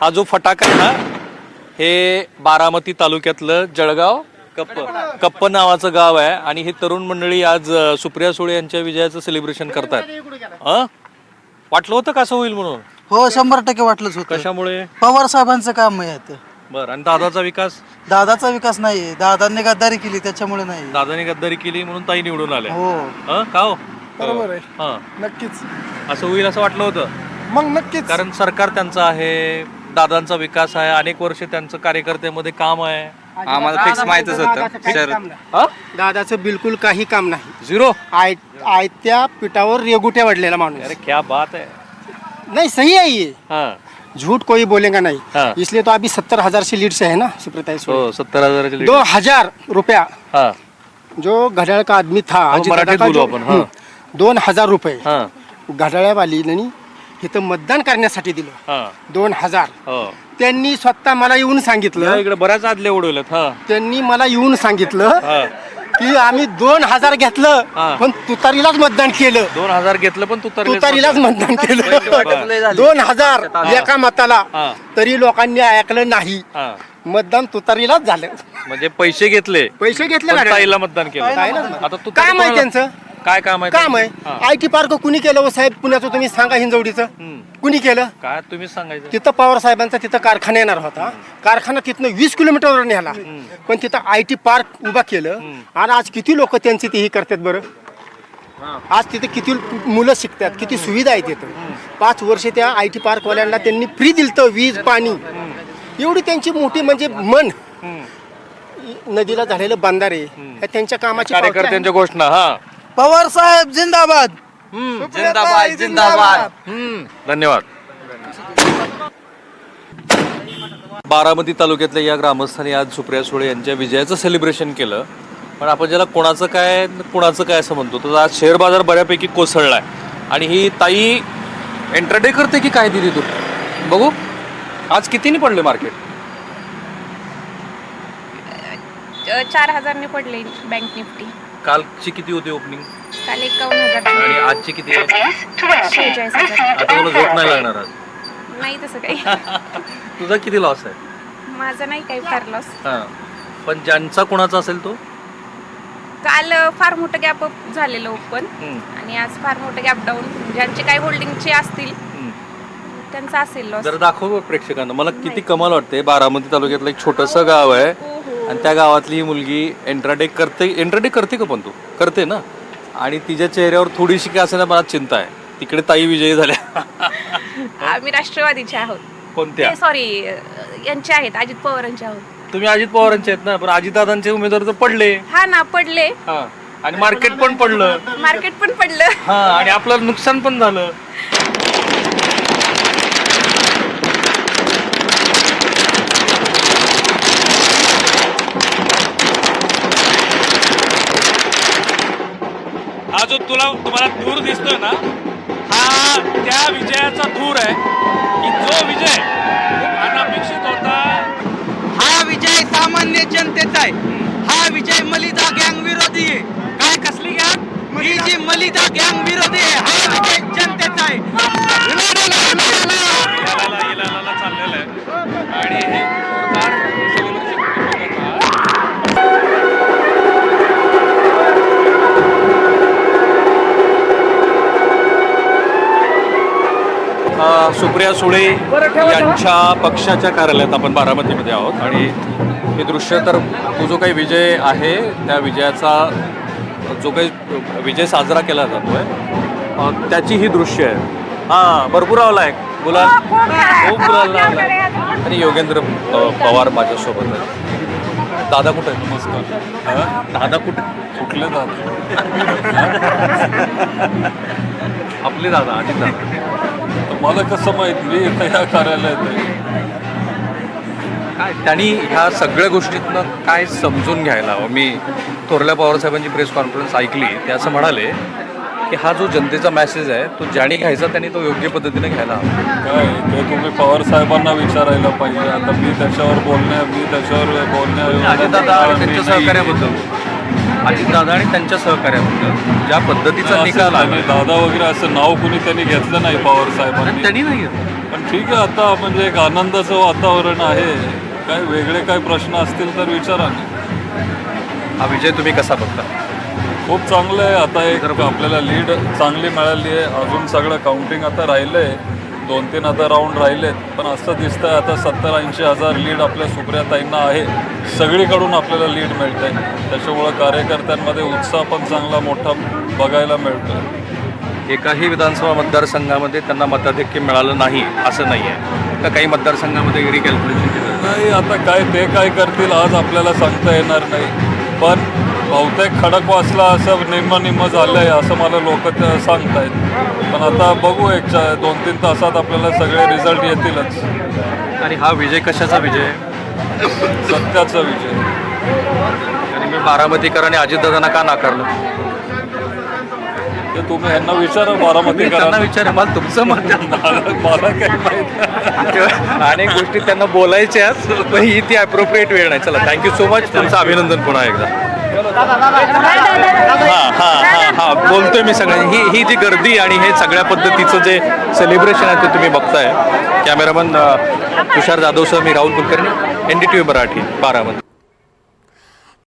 हा जो फटाका आहे ना, हे बारामती तालुक्यातलं जळगाव कप्प नावाचं गाव आहे आणि ही तरुण मंडळी आज सुप्रिया सुळे यांच्या विजयाचं सेलिब्रेशन करतात. वाटलं होतं कसं होईल म्हणून? हो 100% वाटलंच होतं. कशामुळे? पवार साहेबांचं काम आहे आता. बर, आणि दादाचा विकास? दादाचा विकास नाही, दादांनी गद्दारी केली त्याच्यामुळे नाही. दादाने गद्दारी केली म्हणून ताई निवडून आले. हो का हो? बरोबर आहे. हा, नक्कीच. असं होईल असं वाटलं होतं? मग नक्कीच. कारण सरकार त्यांचं आहे, दादांचा विकास आहे, अनेक वर्ष त्यांचं कार्यकर्त्यामध्ये काम आहे. आम्हाला फिक्स माहितच होतं. दादाचं बिलकुल काही काम नाही. झिरो. आयत्या पिठावर रेगुट्या वाढलेला माणूस. अरे क्या बात है. नहीं सही है ये, हाँ, झूठ कोई बोलेगा नहीं. हाँ. इसलिए तो अभी 70,000 से लीड से है ना सुप्रीता सुळे. हो 70,000 2000 रुपया हा, जो घड्याळ का आदमी था अजित मराठीत दादा का बोलू जो- आपण. हा. 2000 रुपये हा, घड्याळवालीने इथं मतदान करण्यासाठी दिलं. हा, 2000 हो. त्यांनी स्वतः मला येऊन सांगितलं, इकडे बऱ्याच आदले उडवल्यात. हा, त्यांनी मला येऊन सांगितलं हा. की आम्ही 2000 घेतलं हा. पण तुतारीलाच मतदान केलं. 2000 घेतलं पण तुतारीलाच मतदान केलं. 2000 एका मताला. हा. तरी लोकांनी ऐकलं नाही. हा, मतदान तुतारीलाच झालं. म्हणजे पैसे घेतले पैसे घेतले पण ना. ताईला मतदान केलं. ताईलाच मतदान. आता तू काम आहे त्यांचं. काय काम आहे? काम आहे. हा. आयटी पार्क कुणी केलं हो साहेब पुण्याचं तुम्ही सांगा. हिंजवडीचं हम्म. कुणी केलं? काय तुम्हीच सांगायचं. तिथं पवार साहेबांचा तिथं कारखाना येणार होता. कारखाना तिथनं 20 किलोमीटरवर नेला. पण तिथं आयटी पार्क उभा केलं. आणि आज किती लोक त्यांची तेही करतात बरं. आज तिथे किती मुलं शिकतात, किती सुविधा आहे तिथं. 5 वर्ष त्या आयटी पार्क वाल्यांना त्यांनी फ्री दिलतं वीज पाणी. एवढी त्यांची मोठी म्हणजे मन. नदीला झालेलं बांधारे हे त्यांच्या कामाची पावती आहे. कार्यकर्त्यांच्या घोषणा. हा, पवार साहेब जिंदाबाद. जिंदाबाद जिंदाबाद. धन्यवाद. बारामती तालुक्यातल्या या ग्रामस्थांनी आज सुप्रिया सुळे यांच्या विजयाचं सेलिब्रेशन केलं. पण आपण ज्याला कोणाचं काय असं म्हणतो, तर आज शेअर बाजार बऱ्यापैकी कोसळलाय. आणि ही ताई एंट्राडे करते की काय दिली तू बघू. आज कितीने पडले मार्केट? 4,000 पडले बँक निफ्टी. कालची किती होती ओपनिंग काल 51,000 आणि आजची किती आहे? 46,000. आता तुला झोप नाही लागणार आज. नाही तसं काही. तुझा किती लॉस आहे? माझं नाही काही फार लॉस. हा, पण ज्यांचा कोणाचा असेल तो? काल फार मोठं गॅप अप झालेलं ओपन हम्म. आणि आज फार मोठं गॅप डाऊन. ज्यांचे काही होल्डिंगचे असतील त्यांचा असेल लॉस. जर दाखव प्रेक्षकांना. मला किती कमाल वाटते. बारामती तालुक्यातलं एक छोटंसं गाव आहे आणि त्या गावातली ही मुलगी एंट्राडे करते का? पण तू करते ना. आणि तिच्या चेहऱ्यावर थोडीशी काय असेल ना, मला चिंता आहे. तिकडे ताई विजयी झाल्या. आम्ही राष्ट्रवादीचे आहोत. कोणत्या? सॉरी यांचे आहेत, अजित पवारांचे आहोत. तुम्ही अजित पवारांचे आहेत ना, पण अजितदादांचे उमेदवार तर पडले. हा ना, पडले. हा, आणि मार्केट पण पडलं. मार्केट पण पडलं. हा, आणि आपलं नुकसान पण झालं. हा जो तुम्हाला धूर दिसतोय ना, हा त्या विजयाचा धूर आहे की जो विजय खूप अनपेक्षित होता. हा विजय सामान्य जनतेचा आहे. हा विजय मलिदा गँग विरोधी आहे. काय कसली गॅंग? ही जी मलिदा गँग विरोधी आहे हा विजय जनतेचा आहे. इलाला चाललेलं आहे आणि हे जोरदार celebration करत होता. सुप्रिया सुळे यांच्या पक्षाच्या कार्यालयात आपण बारामतीमध्ये आहोत आणि हे दृश्य तर तो जो काही विजय आहे त्या विजयाचा जो काही विजय साजरा केला जातोय त्याची ही दृश्य आहे. हां, भरपूर आवला गुलाल, खूप गुलाल लावलाय. आणि योगेंद्र पवार माझ्यासोबत आहे. दादा कुठे आहे? नमस्कार. दादा कुठले दादा? आपले दादा अजित दादा. मला कसं माहित, मी इथं या कार्यालयात आहे. काय त्यांनी ह्या सगळ्या गोष्टीतनं काय समजून घ्यायला हवं. मी थोरल्या पवारसाहेबांची प्रेस कॉन्फरन्स ऐकली. ते असं म्हणाले की हा जो जनतेचा मेसेज आहे तो ज्याने घ्यायचा त्यांनी तो योग्य पद्धतीने घ्यायला हवा. काय ते तुम्ही पवार साहेबांना विचारायला पाहिजे. आता मी त्याच्यावर बोलण्या अजितदादा आणि त्यांच्या सहकार्याबद्दल, अजितदादा आणि त्यांच्या सहकार्याबद्दल ज्या पद्धतीचा निकाल आणि दादा वगैरे असं नाव कुणी त्यांनी घेतलं नाही पवार साहेबांनी. त्यांनी नाही घेतलं. पण ठीक आहे, आता म्हणजे एक आनंदाचं वातावरण आहे. काय वेगळे काय प्रश्न असतील तर विचारा ना. हा विजय तुम्ही कसा बघता? खूप चांगलं आहे. आता एक आपल्याला लीड चांगली मिळाली आहे. अजून सगळं काउंटिंग आता राहिलं आहे. 2-3 आता राऊंड राहिलेत, पण असं दिसतंय आता 70-80 हजार लीड आपल्या सुप्रियाताईंना आहे. सगळीकडून आपल्याला लीड मिळतंय. त्याच्यामुळं कार्यकर्त्यांमध्ये उत्साह पण चांगला मोठा बघायला मिळतोय. एकाही विधानसभा मतदारसंघामध्ये त्यांना मताधिक्य मिळालं नाही असं नाही आहे का? काही मतदारसंघामध्ये रिकॅल्क्युलेशन केलं? नाही, आता काय ते काय करतील आज आपल्याला सांगता येणार नाही. पण बहुतेक खडकवासला असं निम्म झालं आहे असं मला लोक सांगतायत. पण आता बघू, 2-3 तासात आपल्याला सगळे रिझल्ट येतीलच. आणि हा विजय कशाचा विजय? सत्याचा विजय. आणि मी बारामतीकरांनी अजितदादांना का नाकारलं? ते तुम्ही ह्यांना विचारा, मी बारामतीकरांना त्यांना विचार, मला तुमचं मत द्या. मला काय माहिती. अनेक गोष्टी त्यांना बोलायच्याच, पण ही ती अप्रोप्रिएट वेळ नाही. चला, थँक्यू सो मच. तुमचं अभिनंदन पुन्हा एकदा. हा बोलतोय मी सगळ्यांनी. ही जी गर्दी आणि हे सगळ्या पद्धतीचं जे सेलिब्रेशन आहे ते तुम्ही बघताय. कॅमेरामन तुषार जाधवसह मी राहुल कुलकर्णी, NDTV मराठी, बारामती.